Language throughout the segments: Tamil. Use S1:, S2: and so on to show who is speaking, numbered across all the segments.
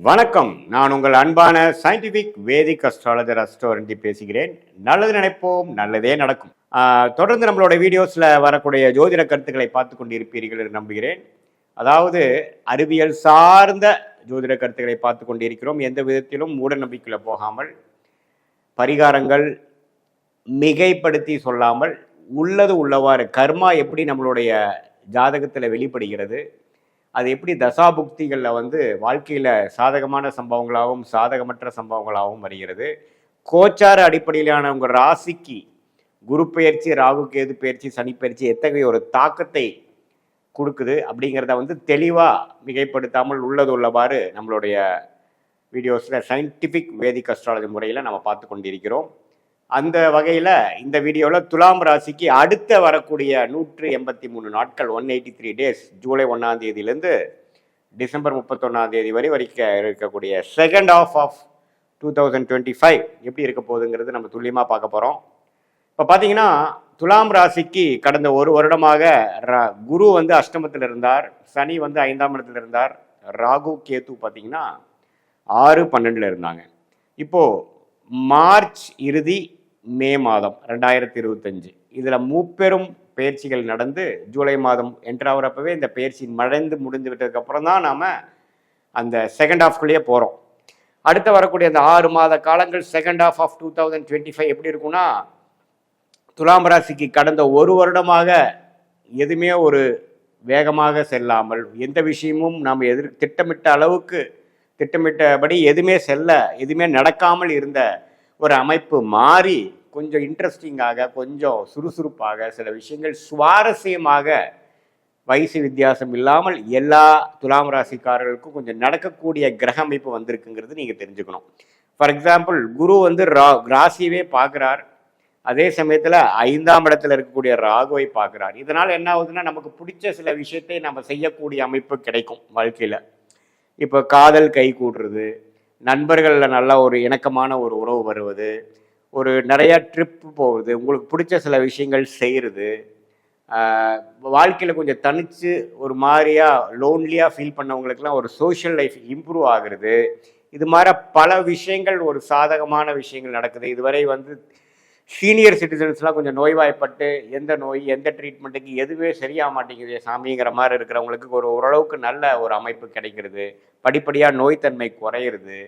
S1: வணக்கம். நான் உங்கள் அன்பான சயின்டிபிக் வேதிக் அஸ்ட்ராலஜர் அஸ்ட்ரோரண்டி பேசுகிறேன். நல்லது நினைப்போம், நல்லதே நடக்கும். தொடர்ந்து நம்மளோட வீடியோஸில் வரக்கூடிய ஜோதிட கருத்துக்களை பார்த்து கொண்டிருப்பீர்கள் என்று நம்புகிறேன். அதாவது அறிவியல் சார்ந்த ஜோதிட கருத்துக்களை பார்த்து கொண்டிருக்கிறோம். எந்த விதத்திலும் மூட நம்பிக்கையில் போகாமல், பரிகாரங்கள் மிகைப்படுத்தி சொல்லாமல், உள்ளது உள்ளவாறு கர்மா எப்படி நம்மளுடைய ஜாதகத்தில் வெளிப்படுகிறது, அது எப்படி தசாபுக்திகளில் வாழ்க்கையில் சாதகமான சம்பவங்களாகவும் சாதகமற்ற சம்பவங்களாகவும் வருகிறது. கோச்சார அடிப்படையிலான உங்கள் ராசிக்கு குரு பெயர்ச்சி, ராகு கேது பெயர்ச்சி, சனி பெயர்ச்சி எத்தகைய ஒரு தாக்கத்தை கொடுக்குது அப்படிங்கிறத தெளிவாக மிகைப்படுத்தாமல் உள்ளது உள்ளவாறு நம்மளுடைய வீடியோஸில் சயின்டிஃபிக் வேதிக் அஸ்ட்ராலஜி முறையில் நம்ம பார்த்து கொண்டிருக்கிறோம். அந்த வகையில் இந்த வீடியோவில் துலாம் ராசிக்கு அடுத்த வரக்கூடிய 183 நாட்கள் 183 டேஸ், ஜூலை 1ஆம் தேதியிலேருந்து டிசம்பர் 31ஆம் தேதி வரைக்கும் இருக்கக்கூடிய செகண்ட் ஹாஃப் ஆஃப் 2025 எப்படி இருக்க போகுதுங்கிறது நம்ம துல்லியமாக பார்க்க போகிறோம். இப்போ பார்த்தீங்கன்னா துலாம் ராசிக்கு கடந்த ஒரு வருடமாக குரு அஷ்டமத்தில் இருந்தார், சனி 5ஆம் இடத்துல இருந்தார், ராகு கேது பார்த்தீங்கன்னா 6-12 இருந்தாங்க. இப்போது மார்ச் இறுதி மே மாதம் 2025 இதில் முப்பெரும் பயிற்சிகள் நடந்து ஜூலை மாதம் என்ட்ராகிறப்பவே இந்த பயிற்சி முடிந்து விட்டதுக்கப்புறம் தான் நாம் அந்த செகண்ட் ஹாஃப்குள்ளேயே போகிறோம். அடுத்து வரக்கூடிய அந்த 6 மாத காலங்கள் செகண்ட் ஹாஃப் ஆஃப் 2025 எப்படி இருக்குன்னா, துலாம் ராசிக்கு கடந்த ஒரு வருடமாக எதுவுமே ஒரு வேகமாக செல்லாமல், எந்த விஷயமும் நாம் திட்டமிட்டபடி எதுவுமே நடக்காமல் இருந்த ஒரு அமைப்பு மாறி கொஞ்சம் இன்ட்ரெஸ்டிங்காக, கொஞ்சம் சுறுசுறுப்பாக, சில விஷயங்கள் சுவாரஸ்யமாக, வயசு வித்தியாசம் இல்லாமல் எல்லா துலாம் ராசிக்காரர்களுக்கும் கொஞ்சம் நடக்கக்கூடிய கிரக அமைப்பு வந்திருக்குங்கிறது நீங்கள் தெரிஞ்சுக்கணும். ஃபார் எக்ஸாம்பிள், குரு ராசியவே பார்க்குறார், அதே சமயத்தில் 5ஆம் இடத்துல இருக்கக்கூடிய ராகுவை பார்க்குறார். இதனால் என்ன ஆகுதுன்னா, நமக்கு பிடிச்ச சில விஷயத்தை நம்ம செய்யக்கூடிய அமைப்பு கிடைக்கும் வாழ்க்கையில். இப்போ காதல் கை கூடுறது, நண்பர்களில் நல்ல ஒரு இணக்கமான ஒரு உறவு வருவது, ஒரு நிறைய ட்ரிப்பு போகுது, உங்களுக்கு பிடிச்ச சில விஷயங்கள் செய்கிறது, வாழ்க்கையில் கொஞ்சம் தனித்து ஒரு மாதிரியாக லோன்லியாக ஃபீல் பண்ணவங்களுக்கெல்லாம் ஒரு சோஷியல் லைஃப் இம்ப்ரூவ் ஆகுறது, இது மாதிரி பல விஷயங்கள், ஒரு சாதகமான விஷயங்கள் நடக்குது. இதுவரை சீனியர் சிட்டிசன்ஸ்லாம் கொஞ்சம் நோய்வாய்ப்பட்டு எந்த நோய் எந்த ட்ரீட்மெண்ட்டுக்கு எதுவே சரியாக மாட்டேங்குது சாமிங்கிற மாதிரி இருக்கிறவங்களுக்கு ஓரளவுக்கு நல்ல ஒரு அமைப்பு கிடைக்கிறது, படிப்படியாக நோய்த்தன்மை குறையிறது,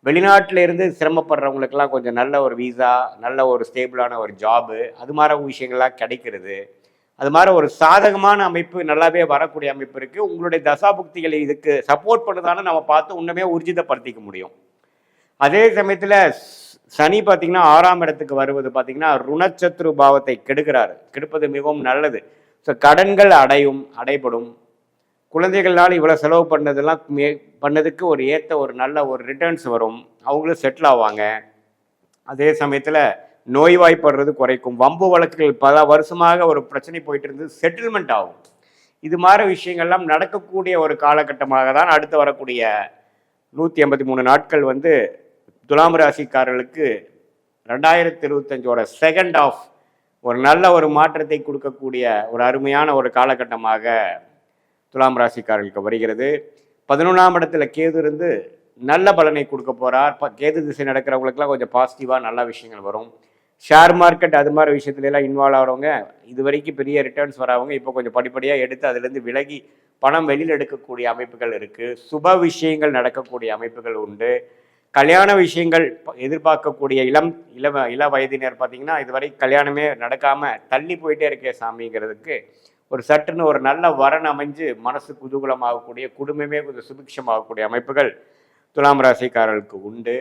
S1: வெளிநாட்டில் இருந்து சிரமப்படுறவங்களுக்கெல்லாம் கொஞ்சம் நல்ல ஒரு வீசா, நல்ல ஒரு ஸ்டேபிளான ஒரு ஜாபு, அது மாதிரி விஷயங்கள்லாம் கிடைக்கிறது. அது மாதிரி ஒரு சாதகமான அமைப்பு நல்லாவே வரக்கூடிய அமைப்பு இருக்குது. உங்களுடைய தசாபுக்திகளை இதுக்கு சப்போர்ட் பண்ணுதான்னு நம்ம பார்த்து இன்னுமே ஊர்ஜிதப்படுத்திக்க முடியும். அதே சமயத்தில் சனி பார்த்தீங்கன்னா 6ஆம் இடத்துக்கு வருவது பார்த்தீங்கன்னா ருணச்சத்ரு பாவத்தை கெடுப்பது மிகவும் நல்லது. ஸோ கடன்கள் அடைபடும், குழந்தைகள்னால இவ்வளோ செலவு பண்ணதுக்கு ஒரு ஏற்ற ஒரு நல்ல ஒரு ரிட்டர்ன்ஸ் வரும், அவங்களும் செட்டில் ஆவாங்க. அதே சமயத்தில் நோய்வாய்ப்படுறது குறைக்கும், வம்பு வழக்குகள் பல வருஷமாக ஒரு பிரச்சனை போயிட்டு இருந்து செட்டில்மெண்ட் ஆகும். இது மாதிரி விஷயங்கள்லாம் நடக்கக்கூடிய ஒரு காலகட்டமாக தான் அடுத்து வரக்கூடிய 183 நாட்கள் துலாம் ராசிக்காரர்களுக்கு 2025 செகண்ட் ஆஃப் ஒரு நல்ல ஒரு மாற்றத்தை கொடுக்கக்கூடிய ஒரு அருமையான ஒரு காலகட்டமாக துலாம் ராசிக்காரர்களுக்கு வருகிறது. 11ஆம் இடத்துல கேது இருந்து நல்ல பலனை கொடுக்க போகிறார். கேது திசை நடக்கிறவங்களுக்குலாம் கொஞ்சம் பாசிட்டிவாக நல்ல விஷயங்கள் வரும். ஷேர் மார்க்கெட் அது மாதிரி விஷயத்துலலாம் இன்வால்வ் ஆகிறவங்க, இது வரைக்கும் பெரிய ரிட்டர்ன்ஸ் வரவங்க இப்போ கொஞ்சம் படிப்படியாக எடுத்து அதுலேருந்து விலகி பணம் வெளியில் எடுக்கக்கூடிய அமைப்புகள் இருக்குது. சுப விஷயங்கள் நடக்கக்கூடிய அமைப்புகள் உண்டு. கல்யாண விஷயங்கள் எதிர்பார்க்கக்கூடிய இள வயதினர் பார்த்தீங்கன்னா இதுவரை கல்யாணமே நடக்காமல் தள்ளி போயிட்டே இருக்கே சாமிங்கிறதுக்கு ஒரு சட்டுன்னு ஒரு நல்ல வரன் அமைஞ்சு மனசு குதூகலமாகக்கூடிய, குடும்பமே கொஞ்சம் சுபிக்ஷமாகக்கூடிய அமைப்புகள் துலாம் ராசிக்காரர்களுக்கு உண்டு.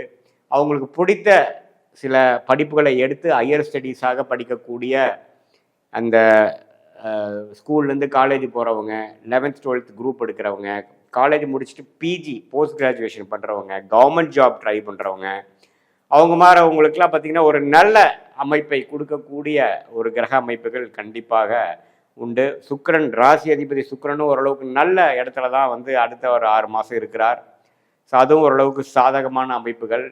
S1: அவங்களுக்கு பிடித்த சில படிப்புகளை எடுத்து ஹையர் ஸ்டடீஸாக படிக்கக்கூடிய, அந்த ஸ்கூல்லேருந்து காலேஜ் போகிறவங்க, 11th 12th குரூப் எடுக்கிறவங்க, காலேஜ் முடிச்சுட்டு பிஜி போஸ்ட் கிராஜுவேஷன் பண்ணுறவங்க, கவர்மெண்ட் ஜாப் ட்ரை பண்ணுறவங்க, அவங்க மாதிரி அவங்களுக்குலாம் பார்த்திங்கன்னா ஒரு நல்ல அமைப்பை கொடுக்கக்கூடிய ஒரு கிரக அமைப்புகள் கண்டிப்பாக உண்டு. சுக்கிரன், ராசி அதிபதி சுக்கிரனும் ஓரளவுக்கு நல்ல இடத்துல தான் அடுத்த ஒரு 6 மாதம் இருக்கிறார். ஸோ அதுவும் ஓரளவுக்கு சாதகமான அமைப்புகள்.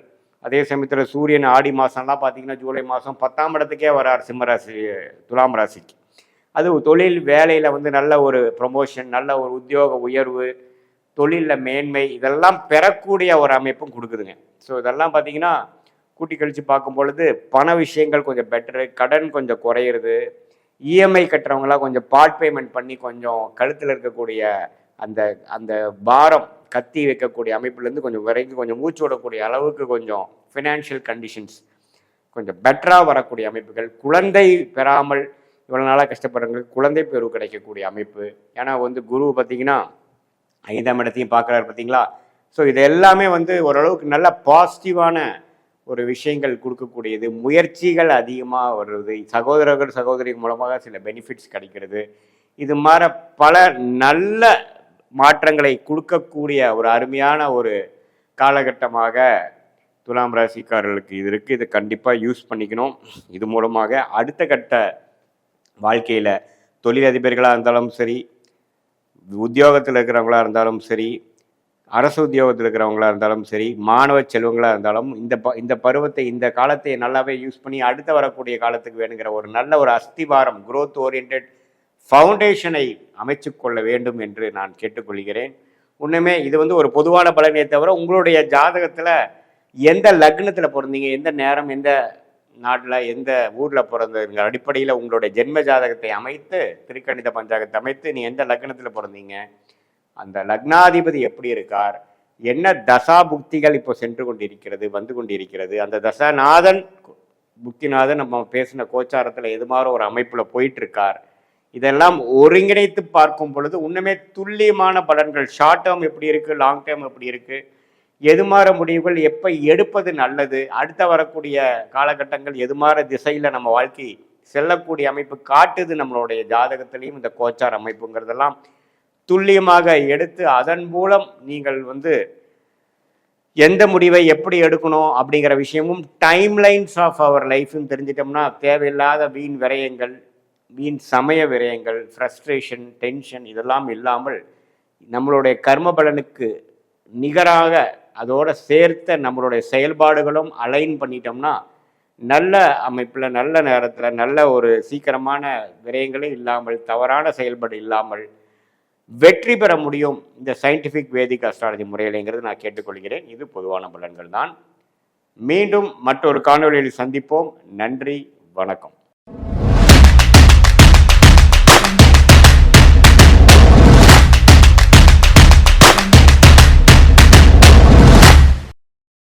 S1: அதே சமயத்தில் சூரியன் ஆடி மாதம்லாம் பார்த்திங்கன்னா ஜூலை மாதம் 10ஆம் இடத்துக்கே வரார் துலாம் ராசிக்கு. அது தொழில் வேலையில் நல்ல ஒரு ப்ரமோஷன், நல்ல ஒரு உத்தியோக உயர்வு, தொழிலில் மேன்மை இதெல்லாம் பெறக்கூடிய ஒரு அமைப்பும் கொடுக்குதுங்க. ஸோ இதெல்லாம் பார்த்தீங்கன்னா கூட்டி கழித்து பார்க்கும் பொழுது பண விஷயங்கள் கொஞ்சம் பெட்டரு, கடன் கொஞ்சம் குறையிறது, இஎம்ஐ கட்டுறவங்களாம் கொஞ்சம் பார்ட் பேமெண்ட் பண்ணி கொஞ்சம் கழுத்தில் இருக்கக்கூடிய அந்த அந்த பாரம் கத்தி வைக்கக்கூடிய அமைப்புலேருந்து கொஞ்சம் வரைக்கும் கொஞ்சம் மூச்சு விடக்கூடிய அளவுக்கு கொஞ்சம் ஃபினான்ஷியல் கண்டிஷன்ஸ் கொஞ்சம் பெட்டராக வரக்கூடிய அமைப்புகள், குழந்தை பெறாமல் இவ்வளோ நாளாக கஷ்டப்படுறவங்களுக்கு குழந்தை பெரு கிடைக்கக்கூடிய அமைப்பு. ஏன்னா வந்து குரு பார்த்தீங்கன்னா 5ஆம் இடத்தையும் பார்க்குறாரு பார்த்தீங்களா. ஸோ இது எல்லாமே வந்து ஓரளவுக்கு நல்ல பாசிட்டிவான ஒரு விஷயங்கள் கொடுக்கக்கூடியது. முயற்சிகள் அதிகமாக வருது, சகோதரர்கள் சகோதரிகள் மூலமாக சில பெனிஃபிட்ஸ் கிடைக்கிறது. இது மாதிரி பல நல்ல மாற்றங்களை கொடுக்கக்கூடிய ஒரு அருமையான ஒரு காலகட்டமாக துலாம் ராசிக்காரர்களுக்கு இது இருக்குது. இதை கண்டிப்பாக யூஸ் பண்ணிக்கணும். இது மூலமாக அடுத்த கட்ட வாழ்க்கையில் தொழிலதிபர்களாக இருந்தாலும் சரி, உத்தியோகத்தில் இருக்கிறவங்களா இருந்தாலும் சரி, அரசு உத்தியோகத்தில் இருக்கிறவங்களா இருந்தாலும் சரி, மாணவ செல்வங்களாக இருந்தாலும் இந்த பருவத்தை இந்த காலத்தை நல்லாவே யூஸ் பண்ணி அடுத்த வரக்கூடிய காலத்துக்கு வேணுங்கிற ஒரு நல்ல ஒரு அஸ்திவாரம் குரோத் ஓரியன்ட் ஃபவுண்டேஷனை அமைச்சு கொள்ள வேண்டும் என்று நான் கேட்டுக்கொள்கிறேன். ஒன்றுமே இது வந்து ஒரு பொதுவான பலனே தவிர உங்களுடைய ஜாதகத்தில் எந்த லக்னத்தில் பிறந்தீங்க, எந்த நேரம், எந்த நாட்டில், எந்த ஊரில் பிறந்ததுங்கிற அடிப்படையில் உங்களுடைய ஜென்ம ஜாதகத்தை அமைத்து திருக்கணித பஞ்சாங்கத்தை அமைத்து நீ எந்த லக்னத்தில் பிறந்தீங்க, அந்த லக்னாதிபதி எப்படி இருக்கார், என்ன தசா புக்திகள் இப்போ சென்று கொண்டிருக்கிறது வந்து கொண்டிருக்கிறது, அந்த தசாநாதன் புக்திநாதன் நம்ம பேசின கோச்சாரத்தில் எது மாதிரி ஒரு அமைப்பில் போயிட்டு இருக்கார், இதெல்லாம் ஒருங்கிணைத்து பார்க்கும் பொழுது இன்னுமே துல்லியமான பலன்கள் ஷார்ட் டேர்ம் எப்படி இருக்குது, லாங் டேர்ம் எப்படி இருக்குது, எது மாற முடிவுகள் எப்போ எடுப்பது நல்லது, அடுத்த வரக்கூடிய காலகட்டங்கள் எது மாற திசையில் நம்ம வாழ்க்கை செல்லக்கூடிய அமைப்பு காட்டுது நம்மளுடைய ஜாதகத்திலையும் இந்த கோச்சார் அமைப்புங்கிறதெல்லாம் துல்லியமாக எடுத்து அதன் மூலம் நீங்கள் வந்து எந்த முடிவை எப்படி எடுக்கணும் அப்படிங்கிற விஷயமும் டைம்லைன்ஸ் ஆஃப் அவர் லைஃப்னு தெரிஞ்சிட்டோம்னா தேவையில்லாத வீண் விரயங்கள், வீண் சமய விரயங்கள், ஃப்ரஸ்ட்ரேஷன், டென்ஷன் இதெல்லாம் இல்லாமல் நம்மளுடைய கர்ம பலனுக்கு நிகராக அதோடு சேர்த்த நம்மளுடைய செயல்பாடுகளும் அலைன் பண்ணிட்டோம்னா நல்ல அமைப்பில் நல்ல நேரத்தில் நல்ல ஒரு சீக்கிரமான விரயங்களே இல்லாமல் தவறான செயல்பாடு இல்லாமல் வெற்றி பெற முடியும் இந்த சயின்டிஃபிக் வேதிக் அஸ்ட்ராலஜி முறையிலேங்கிறது நான் கேட்டுக்கொள்கிறேன். இது பொதுவான பலன்கள் தான். மீண்டும் மற்றொரு காணொளியில் சந்திப்போம். நன்றி, வணக்கம்.